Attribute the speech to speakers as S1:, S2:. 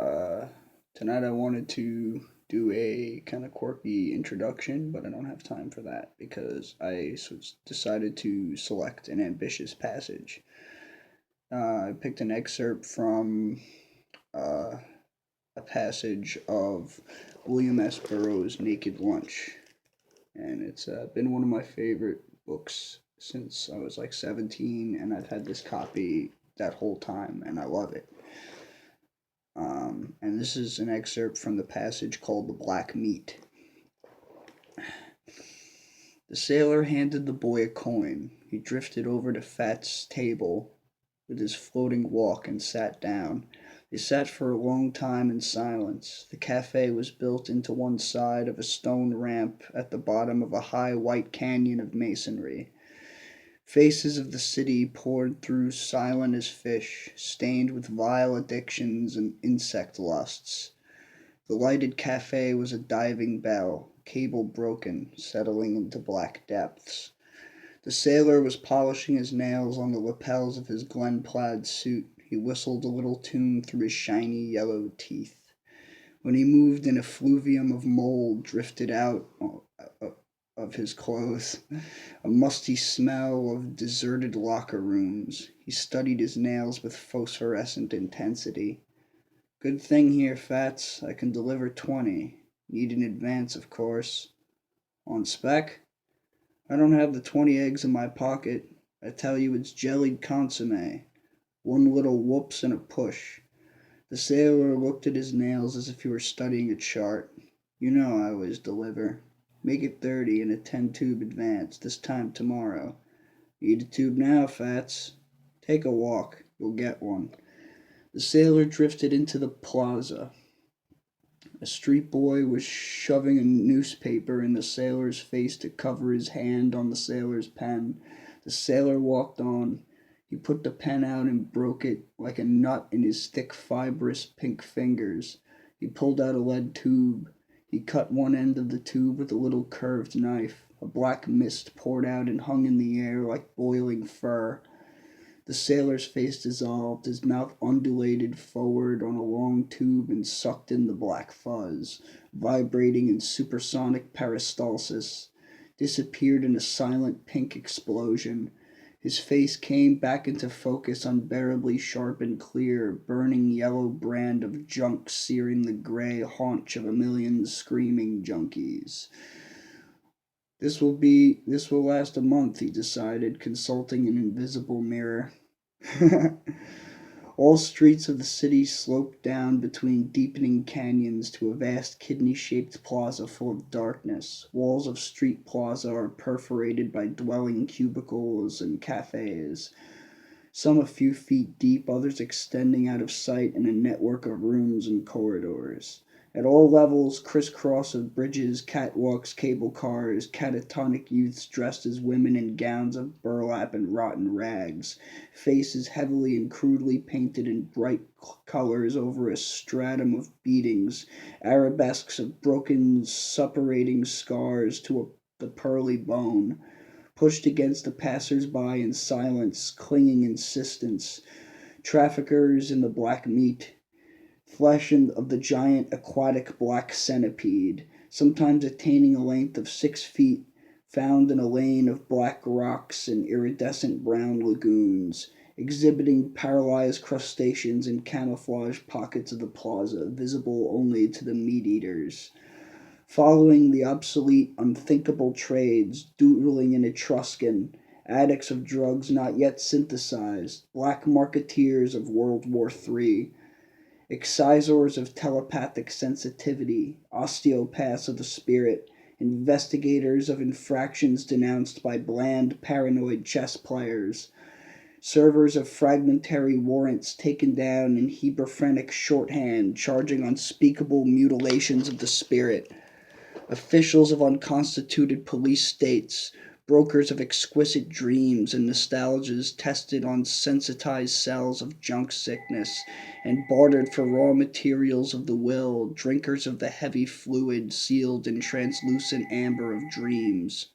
S1: Uh, Tonight I wanted to do a kind of quirky introduction, but I don't have time for that because decided to select an ambitious passage. I picked an excerpt from uh, a passage of William S Burroughs' Naked Lunch, and it's been one of my favorite books since I was like 17, and I've had this copy that whole time, and I love it. And this is an excerpt from the passage called The Black Meat. The sailor handed the boy a coin. He drifted over to Fat's table with his floating walk and sat down. They sat for a long time in silence. The cafe was built into one side of a stone ramp at the bottom of a high white canyon of masonry. Faces of the city poured through silent as fish, stained with vile addictions and insect lusts. The lighted cafe was a diving bell, cable broken, settling into black depths. The sailor was polishing his nails on the lapels of his Glen plaid suit. He whistled a little tune through his shiny yellow teeth. When he moved, an effluvium of mold drifted out of his clothes, a musty smell of deserted locker rooms. He studied his nails with phosphorescent intensity. Good thing here, Fats. I can deliver 20. Need in advance, of course. On spec? I don't have the 20 eggs in my pocket. I tell you it's jellied consomme. One little whoops and a push. The sailor looked at his nails as if he were studying a chart. You know I always deliver. Make it 30 in a 10-tube advance, this time tomorrow. Need a tube now, Fats. Take a walk. You'll get one. The sailor drifted into the plaza. A street boy was shoving a newspaper in the sailor's face to cover his hand on the sailor's pen. The sailor walked on. He put the pen out and broke it like a nut in his thick, fibrous pink fingers. He pulled out a lead tube. He cut one end of the tube with a little curved knife. A black mist poured out and hung in the air like boiling fur. The sailor's face dissolved, his mouth undulated forward on a long tube and sucked in the black fuzz, vibrating in supersonic peristalsis, disappeared in a silent pink explosion. His face came back into focus unbearably sharp and clear, burning yellow brand of junk searing the gray haunch of a million screaming junkies. This will last a month, he decided, consulting an invisible mirror. All streets of the city sloped down between deepening canyons to a vast kidney-shaped plaza full of darkness. Walls of street plaza are perforated by dwelling cubicles and cafes, some a few feet deep, others extending out of sight in a network of rooms and corridors. At all levels, crisscross of bridges, catwalks, cable cars, catatonic youths dressed as women in gowns of burlap and rotten rags, faces heavily and crudely painted in bright colors over a stratum of beatings, arabesques of broken, suppurating scars to the pearly bone, pushed against the passers-by in silence, clinging insistence, traffickers in the black meat, flesh of the giant aquatic black centipede, sometimes attaining a length of 6 feet, found in a lane of black rocks and iridescent brown lagoons, exhibiting paralyzed crustaceans in camouflage pockets of the plaza, visible only to the meat-eaters. Following the obsolete, unthinkable trades, doodling in Etruscan, addicts of drugs not yet synthesized, black marketeers of World War III, excisors of telepathic sensitivity, osteopaths of the spirit, investigators of infractions denounced by bland, paranoid chess players, servers of fragmentary warrants taken down in hebephrenic shorthand, charging unspeakable mutilations of the spirit, officials of unconstituted police states, brokers of exquisite dreams and nostalgias tested on sensitized cells of junk sickness and bartered for raw materials of the will, drinkers of the heavy fluid sealed in translucent amber of dreams.